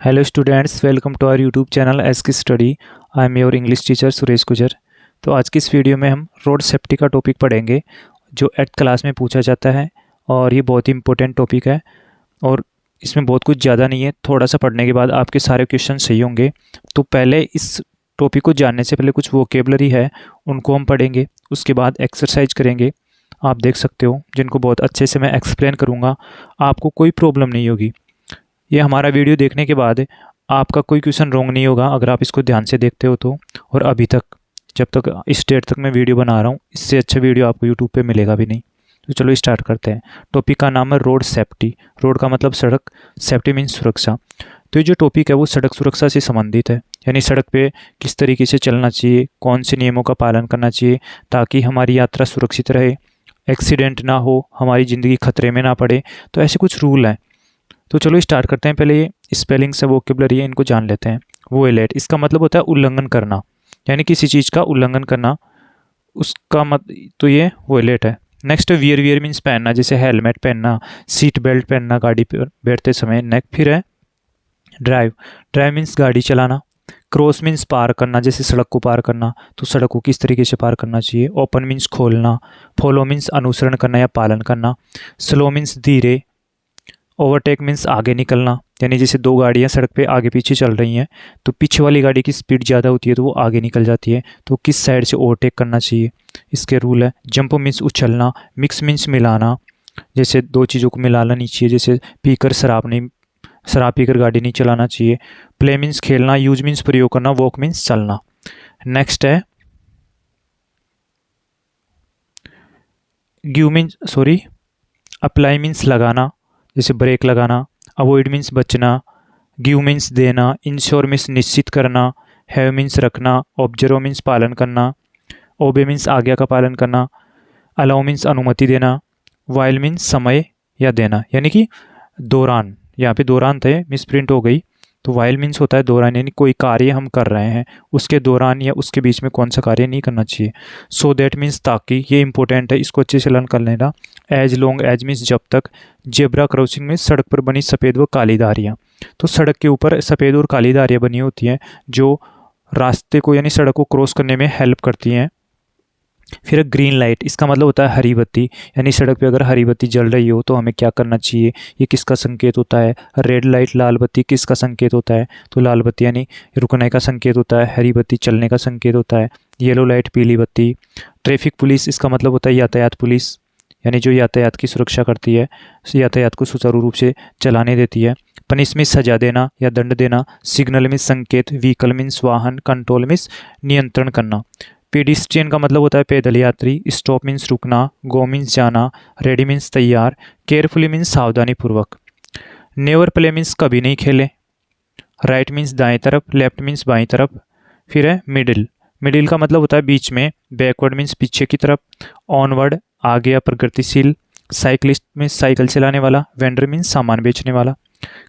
Hello students, welcome to our YouTube channel SK study. I am your English teacher Suresh Gujar. तो आज की इस video में हम रोड सेफ्टी का टॉपिक पढ़ेंगे जो 8th क्लास में पूछा जाता है और ये बहुत ही इंपॉर्टेंट टॉपिक है और इसमें बहुत कुछ ज़्यादा नहीं है। थोड़ा सा पढ़ने के बाद आपके सारे क्वेश्चन सही होंगे। तो पहले इस टॉपिक को जानने से पहले कुछ वोकेबलरी है उनको हम पढ़ेंगे, उसके बाद एक्सरसाइज करेंगे। आप देख सकते हो जिनको बहुत अच्छे से मैं एक्सप्लेन करूँगा, आपको कोई प्रॉब्लम नहीं होगी। ये हमारा वीडियो देखने के बाद आपका कोई क्वेश्चन रॉन्ग नहीं होगा अगर आप इसको ध्यान से देखते हो तो। और अभी तक जब तक इस डेट तक मैं वीडियो बना रहा हूँ, इससे अच्छा वीडियो आपको यूट्यूब पे मिलेगा भी नहीं। तो चलो स्टार्ट करते हैं। टॉपिक का नाम है रोड सेफ्टी। रोड का मतलब सड़क, सेफ्टी मीन्स सुरक्षा। तो ये जो टॉपिक है वो सड़क सुरक्षा से संबंधित है, यानी सड़क पे किस तरीके से चलना चाहिए, कौन से नियमों का पालन करना चाहिए ताकि हमारी यात्रा सुरक्षित रहे, एक्सीडेंट ना हो, हमारी ज़िंदगी खतरे में ना पड़े। तो ऐसे कुछ रूल हैं। तो चलो स्टार्ट करते हैं। पहले ये स्पेलिंग से वोकेबलरी है, इनको जान लेते हैं। वोलेट, इसका मतलब होता है उल्लंघन करना, यानी किसी चीज़ का उल्लंघन करना, उसका तो ये वोलेट है। नेक्स्ट वियर, वियर मीन्स पहनना, जैसे हेलमेट पहनना, सीट बेल्ट पहनना गाड़ी पर बैठते समय। नेक्स्ट फिर है ड्राइव, ड्राइव मीन्स गाड़ी चलाना। क्रॉस मीन्स पार करना, जैसे सड़क को पार करना, तो सड़क को किस तरीके से पार करना चाहिए। ओपन मीन्स खोलना। फॉलो मीन्स अनुसरण करना या पालन करना। स्लो मीन्स धीरे। ओवरटेक मीन्स आगे निकलना, यानी जैसे दो गाड़ियां सड़क पे आगे पीछे चल रही हैं तो पीछे वाली गाड़ी की स्पीड ज़्यादा होती है तो वो आगे निकल जाती है, तो किस साइड से ओवरटेक करना चाहिए, इसके रूल है। जंप मीन्स उछलना। मिक्स मीन्स मिलाना, जैसे दो चीज़ों को मिलाना नहीं चाहिए, जैसे पीकर शराब पीकर गाड़ी नहीं चलाना चाहिए। प्ले मीन्स खेलना। यूज मीन्स प्रयोग करना। वॉक मीन्स चलना। नेक्स्ट है अप्लाई मीन्स लगाना, जैसे ब्रेक लगाना। अवॉइड मीन्स बचना। गिव मीन्स देना। इंश्योर मीन्स निश्चित करना। हैव मीन्स रखना। ऑब्जर्व मीन्स पालन करना। ओबे मीन्स आज्ञा का पालन करना। अलाउ मीन्स अनुमति देना। वाइल मीन्स समय या देना, यानी कि दौरान, यहाँ पे दौरान थे मिसप्रिंट हो गई, तो वाइल मीन्स होता है दौरान, यानी कोई कार्य हम कर रहे हैं उसके दौरान या उसके बीच में कौन सा कार्य नहीं करना चाहिए। सो दैट मीन्स ताकि, ये इंपॉर्टेंट है, इसको अच्छे से लर्न कर लेना। एज लॉन्ग एज मीन्स जब तक। जेब्रा क्रॉसिंग में सड़क पर बनी सफ़ेद व काली धारियाँ, तो सड़क के ऊपर सफ़ेद और काली धारियाँ बनी होती हैं जो रास्ते को यानी सड़क को क्रॉस करने में हेल्प करती हैं। फिर ग्रीन लाइट, इसका मतलब होता है हरी बत्ती, यानी सड़क पे अगर हरी बत्ती जल रही हो तो हमें क्या करना चाहिए, ये किसका संकेत होता है। रेड लाइट, लाल बत्ती किसका संकेत होता है, तो लाल बत्ती यानी रुकने का संकेत होता है, हरी बत्ती चलने का संकेत होता है। येलो लाइट, पीली बत्ती। ट्रैफिक पुलिस, इसका मतलब होता है यातायात पुलिस, यानी जो यातायात की सुरक्षा करती है, यातायात को सुचारू रूप से चलाने देती है। पनिश मीन्स सजा देना या दंड देना। सिग्नल मीन्स संकेत। व्हीकल मीन्स वाहन। कंट्रोल मीन्स नियंत्रण करना। पेडिस्ट्रियन का मतलब होता है पैदल यात्री। स्टॉप मीन्स रुकना। गो मीन्स जाना। रेडी मीन्स तैयार। केयरफुली मीन्स सावधानी पूर्वक। नेवर प्ले मीन्स कभी नहीं खेले। राइट मीन्स दाएं तरफ। लेफ्ट मीन्स बाएं तरफ। फिर है मिडिल, मिडिल का मतलब होता है बीच में। बैकवर्ड मीन्स पीछे की तरफ। ऑनवर्ड आगे या प्रगतिशील। साइकिलिस्ट मीन्स साइकिल चलाने वाला। वेंडर मीन्स सामान बेचने वाला।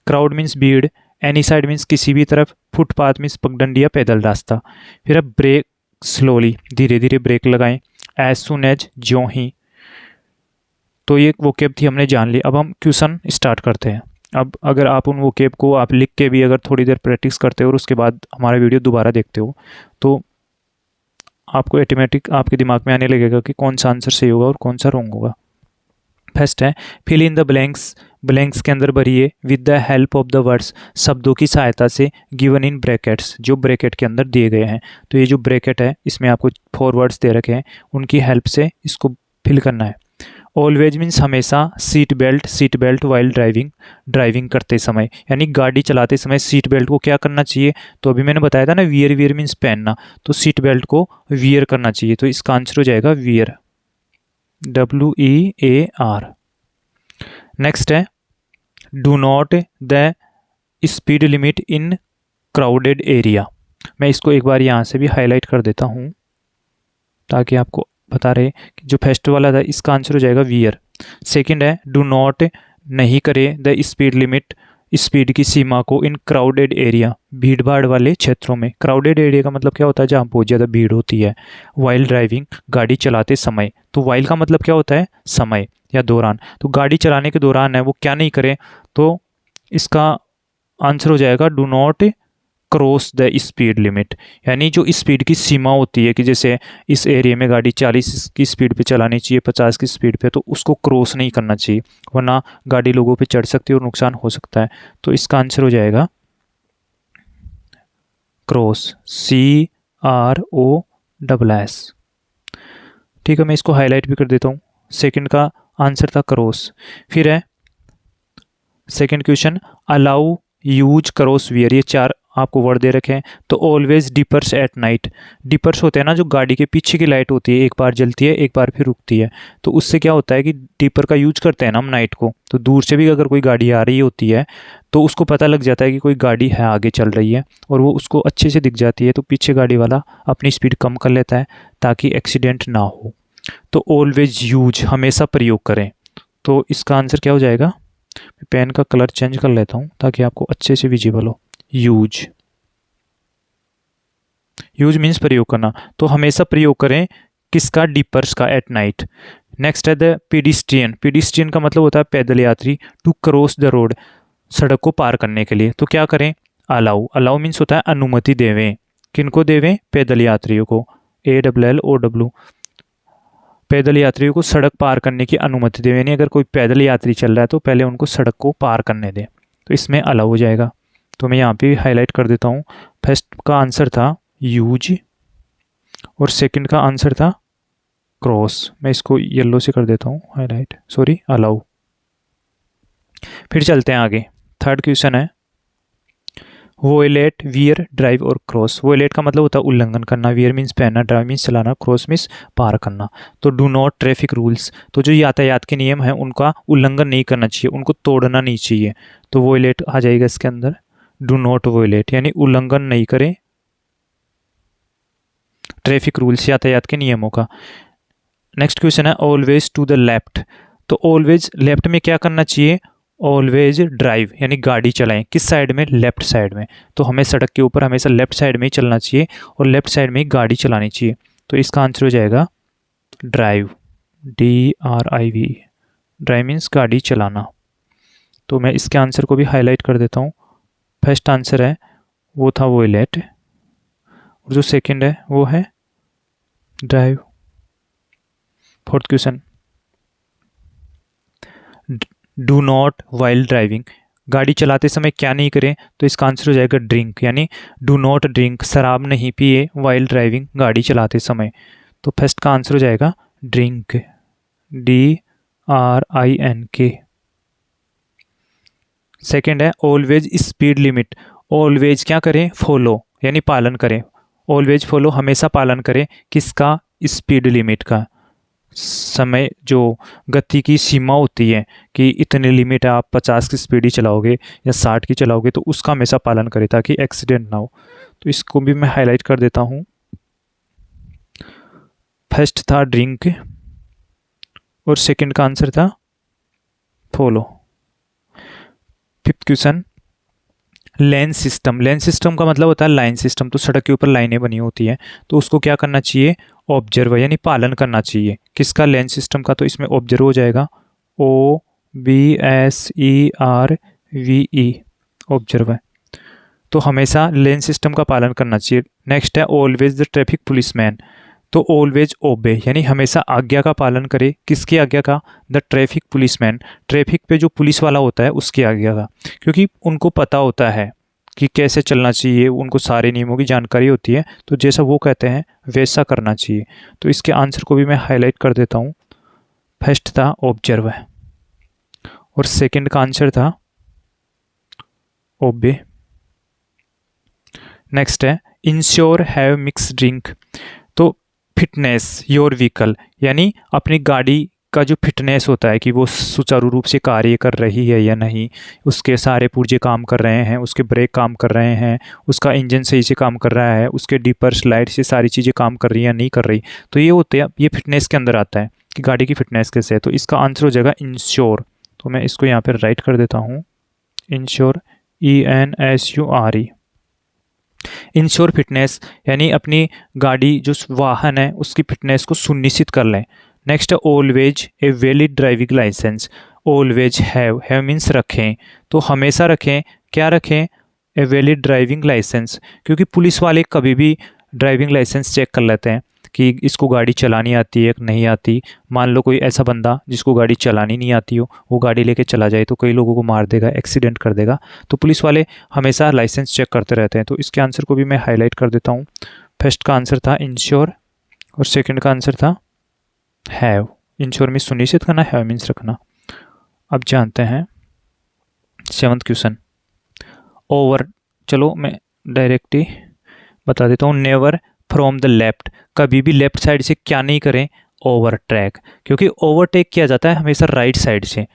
क्राउड मीन्स भीड़। एनी साइड मीन्स किसी भी तरफ। फुटपाथ मीन्स पगडंडी या पैदल रास्ता। फिर अब ब्रेक, स्लोली धीरे धीरे ब्रेक लगाएं। एज सुन एज, ज्यों ही। तो ये वोकेब थी, हमने जान ली। अब हम क्वेश्चन स्टार्ट करते हैं। अब अगर आप उन वोकेब को आप लिख के भी अगर थोड़ी देर प्रैक्टिस करते हो और उसके बाद हमारा वीडियो दोबारा देखते हो तो आपको ऑटोमेटिक आपके दिमाग में आने लगेगा कि कौन सा आंसर सही होगा और कौन सा रॉन्ग होगा। फर्स्ट है fill in the blanks, blanks के अंदर भरिए with the help of the words, शब्दों की सहायता से। गिवन इन ब्रैकेट्स, जो ब्रैकेट के अंदर दिए गए हैं। तो ये जो ब्रैकेट है इसमें आपको 4 वर्ड्स दे रखे हैं, उनकी हेल्प से इसको फिल करना है। ऑलवेज मीन्स हमेशा। Seat belt while driving, driving करते समय, यानी गाड़ी चलाते समय सीट बेल्ट को क्या करना चाहिए, तो अभी मैंने बताया था ना वियर, वियर मीन्स पहनना, तो सीट बेल्ट को वियर करना चाहिए। तो इसका आंसर हो जाएगा वियर, WEAR। नेक्स्ट है do not the speed limit in crowded area. मैं इसको एक बार यहाँ से भी हाईलाइट कर देता हूँ ताकि आपको बता रहे कि जो फर्स्ट वाला था इसका आंसर हो जाएगा वियर। सेकंड है डू नॉट, नहीं करे द स्पीड लिमिट, स्पीड की सीमा को इन क्राउडेड एरिया, भीड़ भाड़ वाले क्षेत्रों में। क्राउडेड एरिया का मतलब क्या होता है, जहाँ बहुत ज़्यादा भीड़ होती है। वाइल ड्राइविंग, गाड़ी चलाते समय, तो वाइल का मतलब क्या होता है, समय या दौरान। तो गाड़ी चलाने के दौरान है वो क्या नहीं करे, तो इसका आंसर हो जाएगा do not cross the speed limit, यानी जो स्पीड की सीमा होती है कि जैसे इस एरिया में गाड़ी 40 की स्पीड पे चलानी चाहिए, 50 की स्पीड पे, तो उसको क्रॉस नहीं करना चाहिए, वरना गाड़ी लोगों पे चढ़ सकती है और नुकसान हो सकता है। तो इसका आंसर हो जाएगा क्रॉस, CROSS। ठीक है, मैं इसको हाईलाइट भी कर देता हूँ। सेकंड का आंसर था क्रॉस। फिर है second question, allow use cross wear, ये 4 आपको वर्ड दे रखे हैं। तो always differs at night, differs होते हैं ना जो गाड़ी के पीछे की लाइट होती है, एक बार जलती है एक बार फिर रुकती है, तो उससे क्या होता है कि डिपर का यूज करते हैं ना हम नाइट को, तो दूर से भी अगर कोई गाड़ी आ रही होती है तो उसको पता लग जाता है कि कोई गाड़ी है आगे चल रही है, और वो उसको अच्छे से दिख जाती है, तो पीछे गाड़ी वाला अपनी स्पीड कम कर लेता है ताकि एक्सीडेंट ना हो। तो ऑलवेज यूज, हमेशा प्रयोग करें। तो इसका आंसर क्या हो जाएगा, पेन का कलर चेंज कर लेता हूँ ताकि आपको अच्छे से विजिबल हो। यूज, यूज मीन्स प्रयोग करना, तो हमेशा प्रयोग करें किसका, डिपर्स का, एट नाइट। नेक्स्ट है द पेडिस्ट्रियन, पेडिस्ट्रियन का मतलब होता है पैदल यात्री। टू क्रॉस द रोड, सड़क को पार करने के लिए, तो क्या करें, अलाउ, अलाउ मीन्स होता है अनुमति देवें, किनको देवें, पैदल यात्रियों को, ALLOW, पैदल यात्रियों को सड़क पार करने की अनुमति देवें, यानी अगर कोई पैदल यात्री चल रहा है तो पहले उनको सड़क को पार करने दें, तो इसमें अलाउ हो जाएगा। तो मैं यहाँ पे हाईलाइट कर देता हूँ। फर्स्ट का आंसर था यूज और सेकंड का आंसर था क्रॉस, मैं इसको येलो से कर देता हूँ हाईलाइट, सॉरी अलाउ। फिर चलते हैं आगे। थर्ड क्वेश्चन है वोलेट, वियर, ड्राइव और क्रॉस। वोलेट का मतलब होता है उल्लंघन करना, वियर मीन्स पहनना, ड्राइव मीन्स चलाना, क्रॉस मीन्स पार करना। तो डू नॉट ट्रैफिक रूल्स, तो जो यातायात के नियम हैं उनका उल्लंघन नहीं करना चाहिए, उनको तोड़ना नहीं चाहिए, तो वोलेट आ जाएगा इसके अंदर। डू नॉट वोलेट यानी उल्लंघन नहीं करें ट्रैफिक रूल्स, यातायात के नियमों का। नेक्स्ट क्वेश्चन है ऑलवेज टू द लेफ्ट, तो ऑलवेज लेफ्ट में क्या करना चाहिए, ऑलवेज ड्राइव यानी गाड़ी चलाएं, किस साइड में, लेफ्ट साइड में, तो हमें सड़क के ऊपर हमेशा लेफ्ट साइड में ही चलना चाहिए और लेफ्ट साइड में ही गाड़ी चलानी चाहिए। तो इसका आंसर हो जाएगा ड्राइव, DRIV, ड्राइव मीन्स गाड़ी चलाना। तो मैं इसके आंसर को भी हाईलाइट कर देता हूँ। फर्स्ट आंसर है वो था वोलेट और जो सेकंड है वो है drive. Fourth question, do not while driving, गाड़ी चलाते समय क्या नहीं करें, तो इसका आंसर हो जाएगा ड्रिंक, यानी डू नॉट ड्रिंक, शराब नहीं पिए वाइल ड्राइविंग, गाड़ी चलाते समय। तो फर्स्ट का आंसर हो जाएगा ड्रिंक, DRINK। सेकंड है ऑलवेज स्पीड लिमिट, ऑलवेज क्या करें, फॉलो यानी पालन करें, ऑलवेज फॉलो हमेशा पालन करें, किसका, स्पीड लिमिट का, समय जो गति की सीमा होती है कि इतने लिमिट है, आप 50 की स्पीड ही चलाओगे या 60 की चलाओगे, तो उसका हमेशा पालन करें ताकि एक्सीडेंट ना हो। तो इसको भी मैं हाईलाइट कर देता हूँ। फर्स्ट था ड्रिंक और सेकंड का आंसर था फॉलो। फिफ्थ क्वेश्चन, लेन सिस्टम, लेन सिस्टम का मतलब होता है लाइन सिस्टम, तो सड़क के ऊपर लाइनें बनी होती हैं, तो उसको क्या करना चाहिए, ऑब्जर्व यानी पालन करना चाहिए, किसका, लेन सिस्टम का, तो इसमें ऑब्जर्व हो जाएगा OBSERVE, ऑब्जर्व है, तो हमेशा लेन सिस्टम का पालन करना चाहिए। नेक्स्ट है ऑलवेज द ट्रैफिक पुलिसमैन, तो ऑलवेज ओबे यानी हमेशा आज्ञा का पालन करे, किसकी आज्ञा का, द ट्रैफिक पुलिसमैन, ट्रैफिक पे जो पुलिस वाला होता है उसकी आज्ञा का, क्योंकि उनको पता होता है कि कैसे चलना चाहिए, उनको सारे नियमों की जानकारी होती है, तो जैसा वो कहते हैं वैसा करना चाहिए। तो इसके आंसर को भी मैं हाईलाइट कर देता हूँ। फर्स्ट था ऑब्जर्व और सेकंड का आंसर था ओबे। नेक्स्ट है इंश्योर हैव मिक्स ड्रिंक, तो फिटनेस योर व्हीकल यानी अपनी गाड़ी का जो फिटनेस होता है कि वो सुचारू रूप से कार्य कर रही है या नहीं, उसके सारे पुर्जे काम कर रहे हैं, उसके ब्रेक काम कर रहे हैं, उसका इंजन सही से काम कर रहा है, उसके डिपर्स लाइट से सारी चीज़ें काम कर रही हैं या नहीं कर रही, तो ये होते हैं, ये फिटनेस के अंदर आता है कि गाड़ी की फिटनेस कैसे है। तो इसका आंसर हो जाएगा इंश्योर, तो मैं इसको यहाँ पर राइट कर देता हूँ, इंश्योर, ENSURE। इंश्योर फिटनेस यानी अपनी गाड़ी जो वाहन है उसकी फिटनेस को सुनिश्चित कर लें। नेक्स्ट है always a valid driving licence, always have means रखें, तो हमेशा रखें, क्या रखें, ए वैलिड ड्राइविंग लाइसेंस, क्योंकि पुलिस वाले कभी भी ड्राइविंग लाइसेंस चेक कर लेते हैं कि इसको गाड़ी चलानी आती है कि नहीं आती। मान लो कोई ऐसा बंदा जिसको गाड़ी चलानी नहीं आती हो, वो गाड़ी लेके चला जाए तो कई लोगों को मार देगा, एक्सीडेंट कर देगा। तो पुलिस वाले हमेशा लाइसेंस चेक करते रहते हैं। तो इसके आंसर को भी मैं हाईलाइट कर देता हूँ। फर्स्ट का आंसर था इंश्योर और सेकंड का आंसर था हैव। इंश्योर मीन्स सुनिश्चित करना, हैव मीन्स रखना। अब जानते हैं 7th क्वेश्चन। ओवर, चलो मैं डायरेक्ट ही बता देता हूँ। नेवर फ्रॉम द लेफ्ट, कभी भी लेफ्ट साइड से क्या नहीं करें, ओवरटेक, क्योंकि ओवरटेक किया जाता है हमेशा राइट साइड से।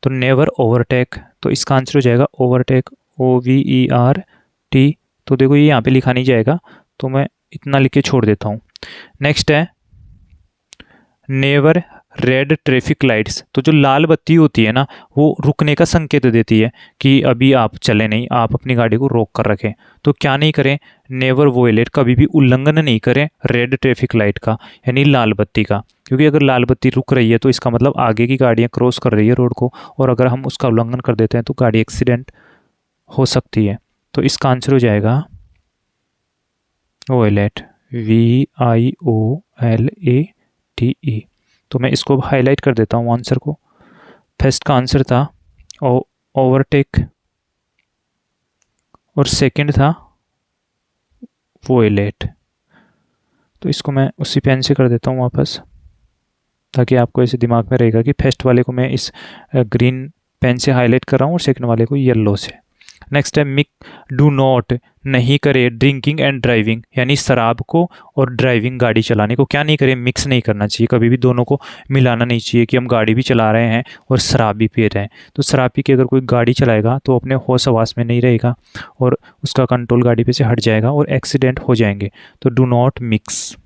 तो नेवर ओवरटेक, तो इसका आंसर हो जाएगा ओवरटेक, OVERT। तो देखो ये यहाँ पे लिखा नहीं जाएगा, तो मैं इतना लिख के छोड़ देता हूँ। नेक्स्ट है नेवर रेड ट्रैफिक लाइट्स। तो जो लाल बत्ती होती है ना, वो रुकने का संकेत देती है कि अभी आप चले नहीं, आप अपनी गाड़ी को रोक कर रखें। तो क्या नहीं करें, नेवर वोयलेट, कभी भी उल्लंघन नहीं करें रेड ट्रैफिक लाइट का, यानी लाल बत्ती का। क्योंकि अगर लाल बत्ती रुक रही है तो इसका मतलब आगे की गाड़ियाँ क्रॉस कर रही है रोड को, और अगर हम उसका उल्लंघन कर देते हैं तो गाड़ी एक्सीडेंट हो सकती है। तो इसका आंसर हो जाएगा वोयलेट, VIOLATE। तो मैं इसको हाईलाइट कर देता हूँ आंसर को। फर्स्ट का आंसर था ओवरटेक और सेकंड था वोयलेट। तो इसको मैं उसी पेन से कर देता हूँ वापस, ताकि आपको ऐसे दिमाग में रहेगा कि फर्स्ट वाले को मैं इस ग्रीन पेन से हाईलाइट कर रहा हूँ और सेकंड वाले को येलो से। नेक्स्ट है मिक, डू नॉट, नहीं करे ड्रिंकिंग एंड ड्राइविंग, यानी शराब को और ड्राइविंग गाड़ी चलाने को क्या नहीं करें, मिक्स नहीं करना चाहिए। कभी भी दोनों को मिलाना नहीं चाहिए कि हम गाड़ी भी चला रहे हैं और शराब भी पी रहे हैं। तो शराब पी के अगर कोई गाड़ी चलाएगा तो अपने होश हवास में नहीं रहेगा और उसका कंट्रोल गाड़ी पे से हट जाएगा और एक्सीडेंट हो जाएंगे। तो डू नॉट मिक्स,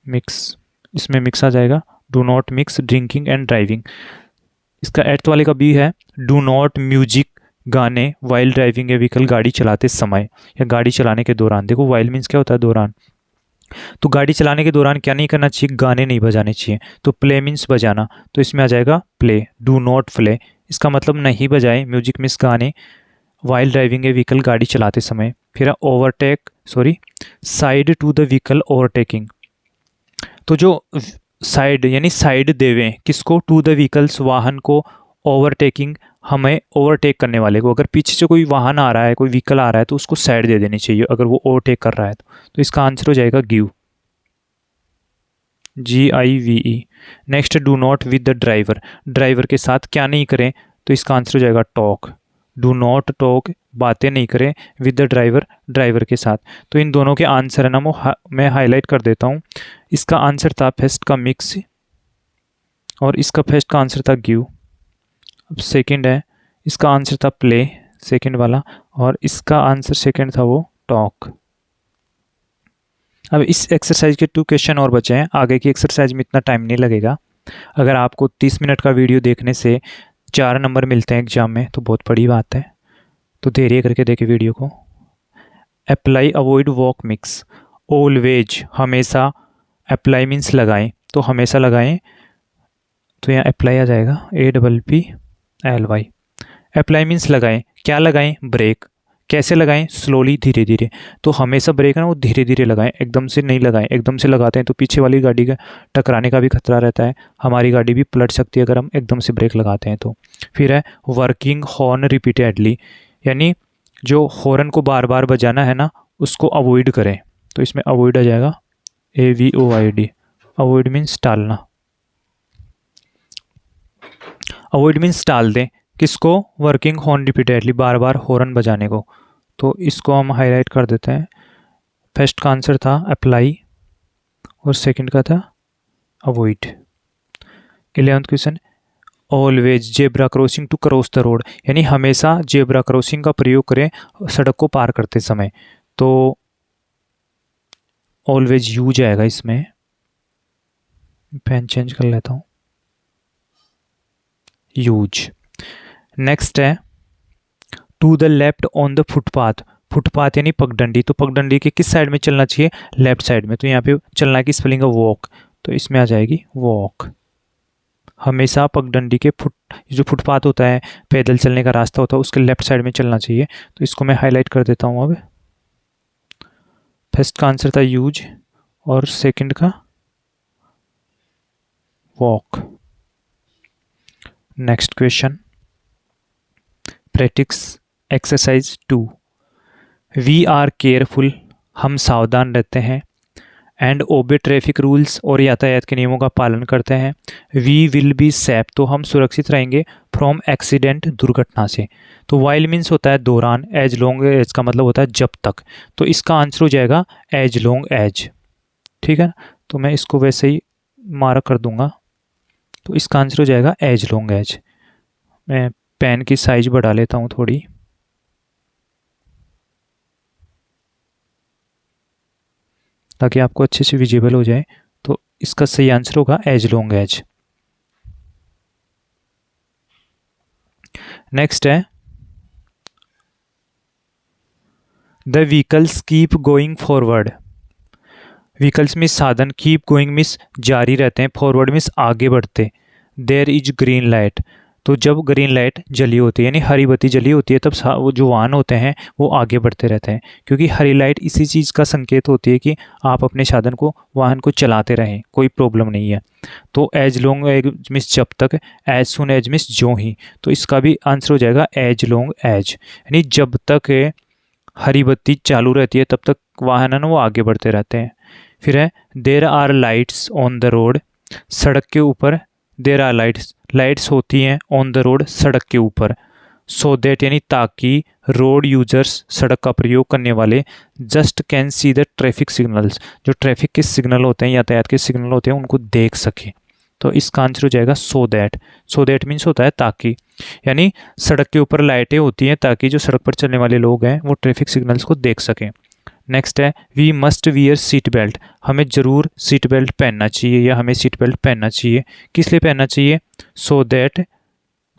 मिक्स, इसमें मिक्स आ जाएगा, do not mix drinking and driving. इसका 8th वाले का बी है डू नॉट म्यूजिक, गाने वाइल ड्राइविंग ए व्हीकल, गाड़ी चलाते समय या गाड़ी चलाने के दौरान। देखो वाइल मीन्स क्या होता है, दौरान। तो गाड़ी चलाने के दौरान क्या नहीं करना चाहिए, गाने नहीं बजाने चाहिए। तो प्ले मीन्स बजाना, तो इसमें आ जाएगा प्ले, डू नॉट प्ले। इसका मतलब नहीं बजाए, म्यूजिक मीन्स गाने, वाइल ड्राइविंग ए व्हीकल गाड़ी चलाते समय। फिर overtake, sorry side to the vehicle overtaking. तो जो साइड यानी साइड देवें किसको, टू द व्हीकल्स, वाहन को, ओवरटेकिंग हमें ओवरटेक करने वाले को। अगर पीछे से कोई वाहन आ रहा है, कोई व्हीकल आ रहा है तो उसको साइड दे देनी चाहिए अगर वो ओवरटेक कर रहा है तो इसका आंसर हो जाएगा give, GIVE। Next do not with the driver, driver के साथ क्या नहीं करें, तो इसका आंसर हो जाएगा टॉक, डू नॉट टॉक, बातें नहीं करें विद द ड्राइवर, ड्राइवर के साथ। तो इन दोनों के आंसर है ना मैं हाईलाइट कर देता हूँ। इसका आंसर था फर्स्ट का मिक्स और इसका फर्स्ट का आंसर था गिव। अब सेकंड है, इसका आंसर था प्ले, सेकंड वाला, और इसका आंसर सेकंड था वो टॉक। अब इस एक्सरसाइज के 2 क्वेश्चन और बचे हैं। आगे की एक्सरसाइज में इतना टाइम नहीं लगेगा। अगर आपको 30 मिनट का वीडियो देखने से 4 नंबर मिलते हैं एग्जाम में तो बहुत बड़ी बात है। तो धैर्य करके देखें वीडियो को। Apply avoid walk mix, always हमेशा, अप्लाई मीन्स लगाएं, तो हमेशा लगाएं, तो यहाँ अप्लाई आ जाएगा, APPLY। अप्लाई मीन्स लगाएं, क्या लगाएं, ब्रेक। कैसे लगाएं, स्लोली, धीरे धीरे। तो हमेशा ब्रेक है ना वो धीरे धीरे लगाएं, एकदम से नहीं लगाएं। एकदम से लगाते हैं तो पीछे वाली गाड़ी का टकराने का भी खतरा रहता है, हमारी गाड़ी भी पलट सकती है अगर हम एकदम से ब्रेक लगाते हैं तो। फिर है वर्किंग हॉर्न रिपीटेडली, यानी जो हॉर्न को बार बार बजाना है ना उसको अवॉइड करें। तो इसमें अवॉइड आ जाएगा, AVOID। अवॉइड मीन्स टालना, अवॉइड मीन्स टाल दें किसको, वर्किंग हॉर्न रिपीटेडली, बार बार हॉर्न बजाने को। तो इसको हम हाईलाइट कर देते हैं। फर्स्ट का आंसर था अप्लाई और सेकंड का था avoid. 11th question, always zebra crossing to cross the road, यानी हमेशा जेब्रा क्रॉसिंग का प्रयोग करें सड़क को पार करते समय। तो ऑलवेज यूज आएगा इसमें, पेन चेंज कर लेता हूँ, यूज। नेक्स्ट है to the left on the footpath, footpath यानी पगडंडी। तो पगडंडी के किस साइड में चलना चाहिए, लेफ्ट साइड में। तो यहाँ पे चलना की स्पेलिंग है वॉक, तो इसमें आ जाएगी वॉक। हमेशा पगडंडी के जो फुटपाथ होता है, पैदल चलने का रास्ता होता है, उसके लेफ्ट साइड में चलना चाहिए। तो इसको मैं हाईलाइट कर देता हूँ। अब फर्स्ट का आंसर था यूज और सेकंड का walk. Next question, practice exercise 2। We are careful, हम सावधान रहते हैं। एंड ओबे ट्रैफिक रूल्स, और यातायात के नियमों का पालन करते हैं। वी विल बी सेफ, तो हम सुरक्षित रहेंगे। फ्रॉम एक्सीडेंट, दुर्घटना से। तो वाइल मीन्स होता है दौरान, एज लॉन्ग एज का मतलब होता है जब तक। तो इसका आंसर हो जाएगा एज लॉन्ग एज। ठीक है, तो मैं इसको वैसे ही मार्क कर दूंगा। तो इसका आंसर हो जाएगा एज लॉन्ग एज। मैं पेन की साइज बढ़ा लेता हूँ थोड़ी, ताकि आपको अच्छे से विजिबल हो जाए। तो इसका सही आंसर होगा एज लॉन्ग एज। नेक्स्ट है, the vehicles keep going forward. Vehicles में साधन, कीप गोइंग मीन्स जारी रहते हैं, फॉरवर्ड मीन्स आगे बढ़ते। देयर इज ग्रीन लाइट, तो जब ग्रीन लाइट जली होती है यानी हरी बत्ती जली होती है, तब वो जो वाहन होते हैं वो आगे बढ़ते रहते हैं, क्योंकि हरी लाइट इसी चीज़ का संकेत होती है कि आप अपने साधन को, वाहन को चलाते रहें, कोई प्रॉब्लम नहीं है। तो एज लॉन्ग एज मीन्स जब तक, एज सुन एज मीन्स जो ही। तो इसका भी आंसर हो जाएगा एज लॉन्ग एज, यानी जब तक हरी बत्ती चालू रहती है तब तक वाहन है ना वो आगे बढ़ते रहते हैं। फिर है, there are lights on the road, सड़क के ऊपर। देर आर लाइट्स, लाइट्स होती हैं ऑन द रोड, सड़क के ऊपर। सो दैट यानी ताकि, रोड यूजर्स सड़क का प्रयोग करने वाले, just can see the traffic signals, जो ट्रैफिक के सिग्नल होते हैं, यातायात के सिग्नल होते हैं, उनको देख सके। तो इसका आंसर हो जाएगा so that. So that means होता है ताकि, यानी सड़क के ऊपर लाइटें होती हैं ताकि जो सड़क पर चलने वाले लोग हैं वो ट्रैफिक सिग्नल्स को देख सकें। नेक्स्ट है, we must wear seat belt, हमें ज़रूर सीट बेल्ट पहनना चाहिए या हमें सीट बेल्ट पहनना चाहिए। किस लिए पहनना चाहिए? So that,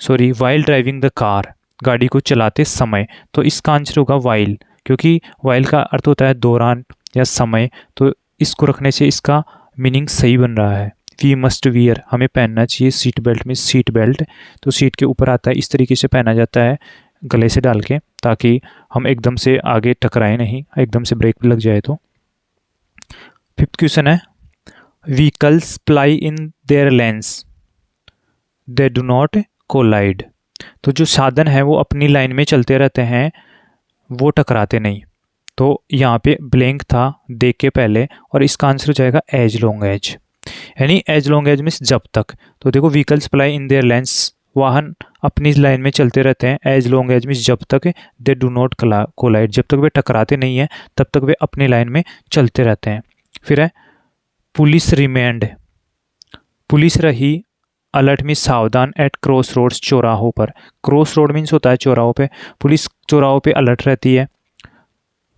sorry, while driving the car, गाड़ी को चलाते समय। तो इसका आंसर होगा वाइल, क्योंकि वाइल का अर्थ होता है दौरान या समय। तो इसको रखने से इसका मीनिंग सही बन रहा है। वी मस्ट वियर, हमें पहनना चाहिए सीट बेल्ट में, सीट बेल्ट तो सीट के ऊपर आता है, इस तरीके से पहना जाता है गले से डाल के, ताकि हम एकदम से आगे टकराए नहीं, एकदम से ब्रेक लग जाए तो। फिफ्थ क्वेश्चन है, vehicles ply in their lanes, they do not collide. तो जो साधन है वो अपनी लाइन में चलते रहते हैं, वो टकराते नहीं। तो यहाँ पे ब्लैंक था दे के पहले, और इसका आंसर हो जाएगा एज लॉन्ग एज, यानी एज लॉन्ग एज मीन्स जब तक। तो देखो, vehicles ply in their lens, वाहन अपनी लाइन में चलते रहते हैं। एज लॉन्ग एज मीन्स जब तक, दे डू नॉट कोलाइड, जब तक वे टकराते नहीं हैं तब तक वे अपनी लाइन में चलते रहते हैं। फिर है, पुलिस रिमेंड, पुलिस रही अलर्ट मीन्स सावधान, एट क्रॉस रोड्स, चौराहों पर। क्रॉस रोड मीन्स होता है चौराहों पे, पुलिस चौराहों पे अलर्ट रहती है।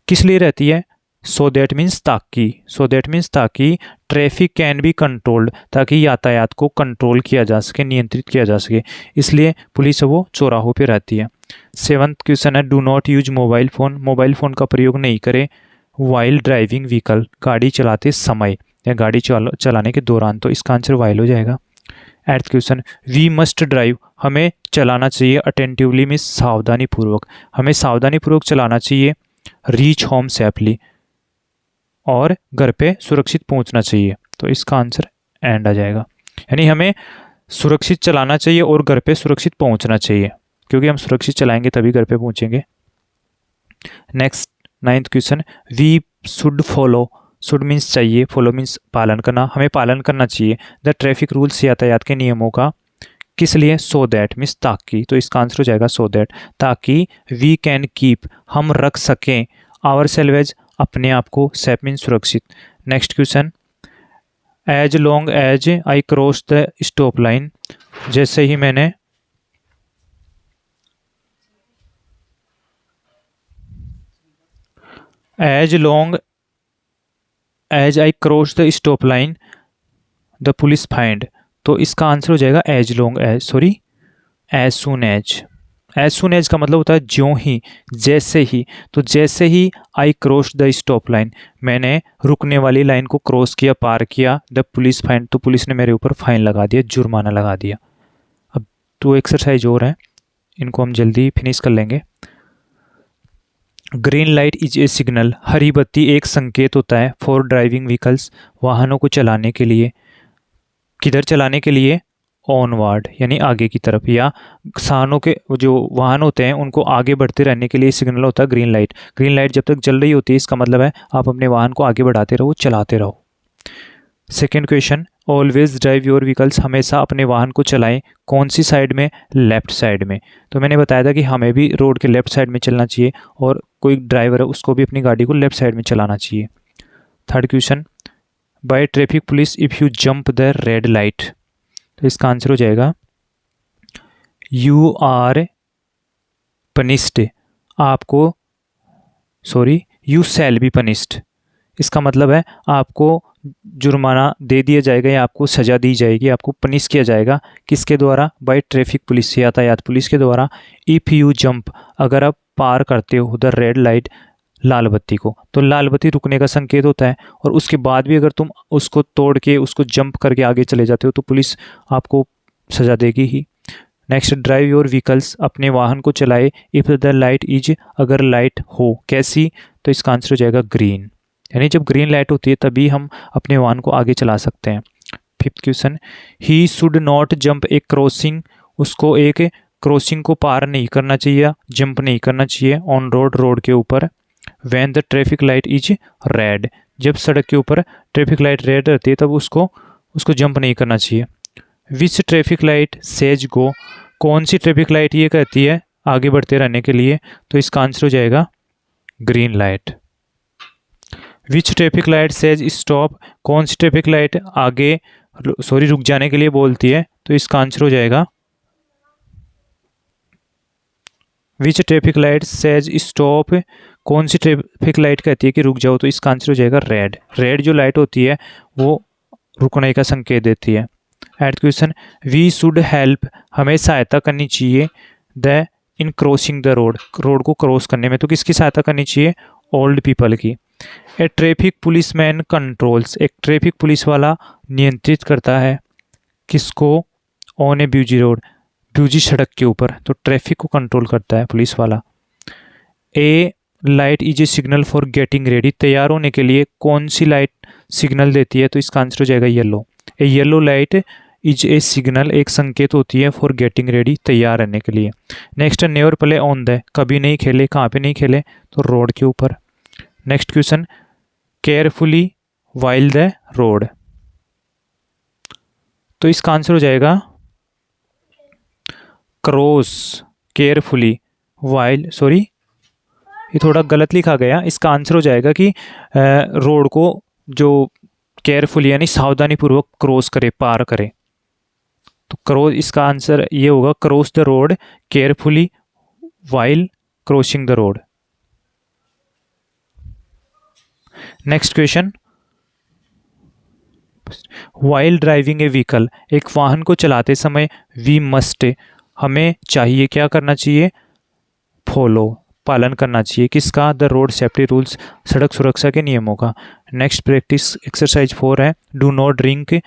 किस लिए रहती है? सो दैट मीन्स ताकि, सो दैट मीन्स ताकि ट्रैफिक कैन बी कंट्रोल्ड, ताकि यातायात को कंट्रोल किया जा सके, नियंत्रित किया जा सके, इसलिए पुलिस वो चौराहों पे रहती है। सेवंथ क्वेश्चन है, do not use mobile phone, mobile phone का प्रयोग नहीं करें वाइल ड्राइविंग व्हीकल, गाड़ी चलाते समय या गाड़ी चलाने के दौरान। तो इसका आंसर वाइल हो जाएगा। Eighth question, we must drive, हमें चलाना चाहिए अटेंटिवली मीन्स सावधानी पूर्वक, हमें सावधानी पूर्वक चलाना चाहिए। रीच होम सेफली, और घर पे सुरक्षित पहुंचना चाहिए। तो इसका आंसर एंड आ जाएगा, यानी हमें सुरक्षित चलाना चाहिए और घर पे सुरक्षित पहुंचना चाहिए, क्योंकि हम सुरक्षित चलाएंगे तभी घर पे पहुंचेंगे। Next ninth question, we should follow, should means चाहिए, फॉलो मीन्स पालन करना, हमें पालन करना चाहिए द ट्रैफिक रूल्स, यातायात के नियमों का। किस लिए? सो दैट मीन्स ताकि, तो इसका आंसर हो जाएगा सो दैट, ताकि वी कैन कीप, हम रख सकें आवर सेल्वेज, अपने आप को, सेफ मीन्स सुरक्षित। Next question, as long as I cross the stop line, जैसे ही मैंने as long as I cross the stop line the police find, तो इसका आंसर हो जाएगा as long as, sorry as soon as, as soon as का मतलब होता है ज्यों ही, जैसे ही। तो जैसे ही आई क्रॉस द स्टॉप लाइन, मैंने रुकने वाली लाइन को क्रॉस किया, पार किया, द पुलिस फाइन, तो पुलिस ने मेरे ऊपर फाइन लगा दिया, जुर्माना लगा दिया। अब 2 एक्सरसाइज और हैं, इनको हम जल्दी फिनिश कर लेंगे। Green light is a signal, हरी बत्ती एक संकेत होता है, फॉर ड्राइविंग व्हीकल्स, वाहनों को चलाने के लिए। किधर चलाने के लिए? ऑनवर्ड, यानी आगे की तरफ, या साधनों के जो वाहन होते हैं उनको आगे बढ़ते रहने के लिए सिग्नल होता है ग्रीन लाइट। ग्रीन लाइट जब तक जल रही होती है इसका मतलब है आप अपने वाहन को आगे बढ़ाते रहो, चलाते रहो। Second question, always drive your vehicles, हमेशा अपने वाहन को चलाएं, कौन सी साइड में? लेफ्ट साइड में। तो मैंने बताया था कि हमें भी रोड के लेफ्ट साइड में चलना चाहिए, और कोई ड्राइवर है उसको भी अपनी गाड़ी को लेफ्ट साइड में चलाना चाहिए। Third question, by traffic police if you jump the red light, तो इसका आंसर हो जाएगा यू आर पनिश्ड, आपको यू शैल बी पनिश्ड। इसका मतलब है आपको जुर्माना दे दिया जाएगा या आपको सज़ा दी जाएगी, आपको पनिश किया जाएगा। किसके द्वारा? बाय ट्रैफिक पुलिस, यातायात पुलिस के द्वारा। इफ़ यू जंप, अगर आप पार करते हो द रेड लाइट, लाल बत्ती को, तो लाल बत्ती रुकने का संकेत होता है, और उसके बाद भी अगर तुम उसको तोड़ के उसको जंप करके आगे चले जाते हो तो पुलिस आपको सज़ा देगी ही। नेक्स्ट, ड्राइव योर व्हीकल्स, अपने वाहन को चलाए, इफ़ द लाइट इज, अगर लाइट हो, कैसी? तो इसका आंसर हो जाएगा ग्रीन, यानी जब ग्रीन लाइट होती है तभी हम अपने वाहन को आगे चला सकते हैं। Fifth question, he should not jump A crossing, उसको एक क्रॉसिंग को पार नहीं करना चाहिए, जंप नहीं करना चाहिए, ऑन रोड, रोड के ऊपर। When the traffic light is red, जब सड़क के ऊपर ट्रैफिक लाइट रेड रहती है तब उसको जंप नहीं करना चाहिए। विच ट्रैफिक लाइट सेज गो, कौन सी ट्रैफिक लाइट ये कहती है आगे बढ़ते रहने के लिए? तो इसका आंसर हो जाएगा ग्रीन लाइट। विच ट्रैफिक लाइट सेज स्टॉप, कौन सी ट्रैफिक लाइट आगे रुक जाने के लिए बोलती है? तो इसका आंसर हो जाएगा विच ट्रैफिक लाइट सेज स्टॉप, कौन सी ट्रैफिक लाइट कहती है कि रुक जाओ? तो इसका आंसर हो जाएगा रेड। रेड जो लाइट होती है वो रुकने का संकेत देती है। Eight question, we should help, हमें सहायता करनी चाहिए, the in crossing the road, road को क्रॉस करने में। तो किसकी सहायता करनी चाहिए? ओल्ड पीपल की। ए ट्रैफिक पुलिस मैन कंट्रोल्स, एक ट्रैफिक पुलिस वाला नियंत्रित करता है, किसको? ऑन ए ब्यूजी रोड, ब्यूजी सड़क के ऊपर, तो ट्रैफिक को कंट्रोल करता है पुलिस वाला। A light is a signal for getting ready, तैयार होने के लिए कौन सी लाइट सिग्नल देती है? तो इसका आंसर हो जाएगा yellow. A yellow light is a signal, एक संकेत होती है, फॉर गेटिंग रेडी, तैयार रहने के लिए। Next, never play on the, कभी नहीं खेले, कहाँ पे नहीं खेले? तो रोड के ऊपर। Next question, carefully while the road, तो इसका आंसर हो जाएगा क्रॉस केयरफुली वाइल, ये थोड़ा गलत लिखा गया, इसका आंसर हो जाएगा कि रोड को जो केयरफुली यानी सावधानी पूर्वक क्रॉस करे, पार करे। तो क्रॉस, इसका आंसर ये होगा cross the road carefully while crossing the road. Next question, while driving a vehicle, एक वाहन को चलाते समय वी मस्ट, हमें चाहिए, क्या करना चाहिए? फॉलो, पालन करना चाहिए, किसका? द रोड सेफ्टी रूल्स, सड़क सुरक्षा के नियमों का। नेक्स्ट प्रैक्टिस एक्सरसाइज 4 है, डू नॉट ड्रिंक,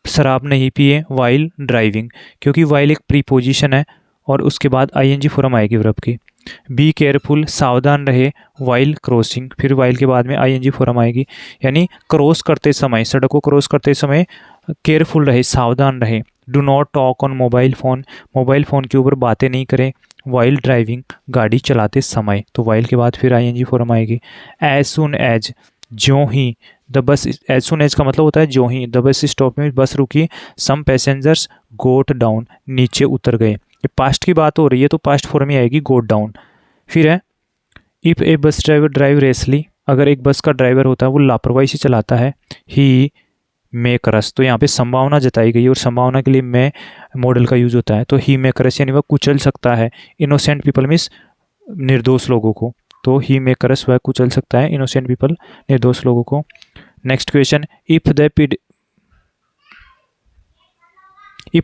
शराब नहीं पिए वाइल ड्राइविंग, क्योंकि वाइल एक प्रीपोजिशन है और उसके बाद आईएनजी फॉर्म आएगी वर्ब की। बी केयरफुल, सावधान रहे वाइल क्रॉसिंग, फिर वाइल के बाद में आईएनजी फॉर्म आएगी, यानी क्रॉस करते समय, सड़क को क्रॉस करते समय केयरफुल रहे, सावधान रहे। Do not talk on mobile phone, mobile phone के ऊपर बातें नहीं करें वाइल ड्राइविंग, गाड़ी चलाते समय, तो वाइल के बाद फिर आईएनजी फॉर्म आएगी। एज सुन एज, ज्यों ही, the bus, as soon as का मतलब होता है ज्यों ही, द बस स्टॉप में बस रुकी, सम पैसेंजर्स गोट डाउन, नीचे उतर गए। ये पास्ट की बात हो रही है तो पास्ट फॉर्म में आएगी गोट डाउन। फिर है, if A bus driver drive रेसली, अगर एक बस का ड्राइवर होता है वो लापरवाही से चलाता है, ही मे करस, तो यहाँ पे संभावना जताई गई और संभावना के लिए मे मॉडल का यूज होता है, तो ही मे करस यानी वह कुचल सकता है, इनोसेंट पीपल मीन्स निर्दोष लोगों को, तो ही मे करस वह कुचल सकता है इनोसेंट पीपल, निर्दोष लोगों को। नेक्स्ट क्वेश्चन, इफ़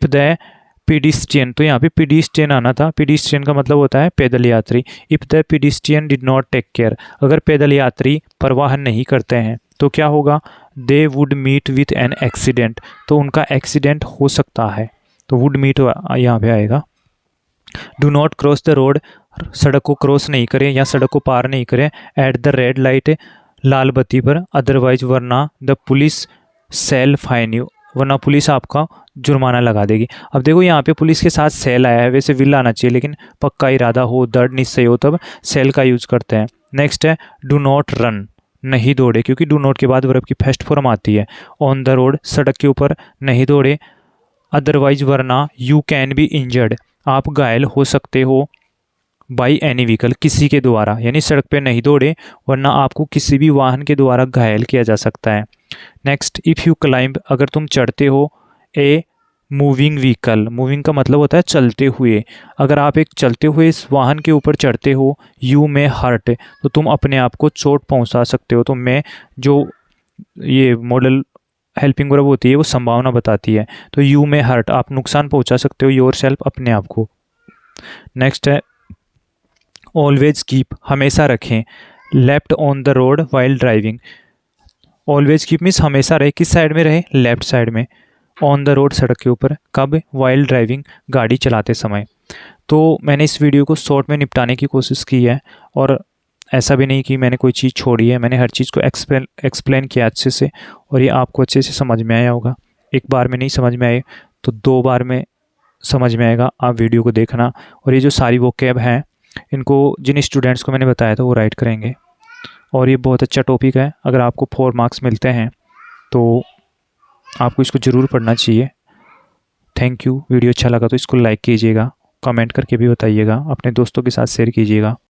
द पीडिस्ट्रियन, तो यहाँ पे पीडिस्ट्रियन आना था। पीडिस्ट्रियन का मतलब होता है पैदल यात्री। If the pedestrian did not take care, अगर पैदल यात्री परवाह नहीं करते हैं तो क्या होगा, they would meet with an accident, तो उनका एक्सीडेंट हो सकता है, तो वुड मीट यहाँ पे आएगा। Do not cross the road, सड़क को क्रॉस नहीं करें या सड़क को पार नहीं करें एट द रेड लाइट, लाल बत्ती पर, अदरवाइज वरना the police shall fine you, वरना पुलिस आपका जुर्माना लगा देगी। अब देखो यहाँ पे पुलिस के साथ सेल आया है, वैसे विल आना चाहिए लेकिन पक्का इरादा हो, दृढ़ निश्चय हो तब सेल का यूज करते हैं। नेक्स्ट है डू नॉट रन, नहीं दौड़े, क्योंकि डू नॉट के बाद वर्ब की फर्स्ट फॉर्म आती है। ऑन द रोड, सड़क के ऊपर नहीं दौड़े। अदरवाइज वरना यू कैन बी इंजर्ड, आप घायल हो सकते हो। बाई एनी व्हीकल, किसी के द्वारा, यानी सड़क पे नहीं दौड़े वरना आपको किसी भी वाहन के द्वारा घायल किया जा सकता है। नेक्स्ट, इफ़ यू क्लाइंब, अगर तुम चढ़ते हो ए मूविंग व्हीकल, मूविंग का मतलब होता है चलते हुए, अगर आप एक चलते हुए इस वाहन के ऊपर चढ़ते हो, यू में हर्ट, तो तुम अपने आप को चोट पहुंचा सकते हो। तो मैं जो ये मॉडल हेल्पिंग वर्ब होती है वो संभावना बताती है, तो यू में हर्ट, आप नुकसान पहुंचा सकते हो योर सेल्फ, अपने आप को। नेक्स्ट है ऑलवेज कीप, हमेशा रखें, left on the road while driving. Always keep means हमेशा रहे, किस साइड में रहे, लेफ्ट साइड में। ऑन द रोड, सड़क के ऊपर, कब, वाइल ड्राइविंग, गाड़ी चलाते समय। तो मैंने इस वीडियो को शॉर्ट में निपटाने की कोशिश की है, और ऐसा भी नहीं कि मैंने कोई चीज़ छोड़ी है, मैंने हर चीज़ को एक्सप्लेन किया अच्छे से, और ये आपको अच्छे से समझ में आया होगा। एक बार में नहीं समझ में आए तो 2 बार में समझ में आएगा, आप वीडियो को देखना। और ये जो सारी वोकैब हैं इनको जिन स्टूडेंट्स को मैंने बताया था वो राइट करेंगे, और ये बहुत अच्छा टॉपिक है। अगर आपको 4 मार्क्स मिलते हैं तो आपको इसको ज़रूर पढ़ना चाहिए। Thank you. वीडियो अच्छा लगा तो इसको लाइक कीजिएगा, कमेंट करके भी बताइएगा, अपने दोस्तों के साथ शेयर कीजिएगा।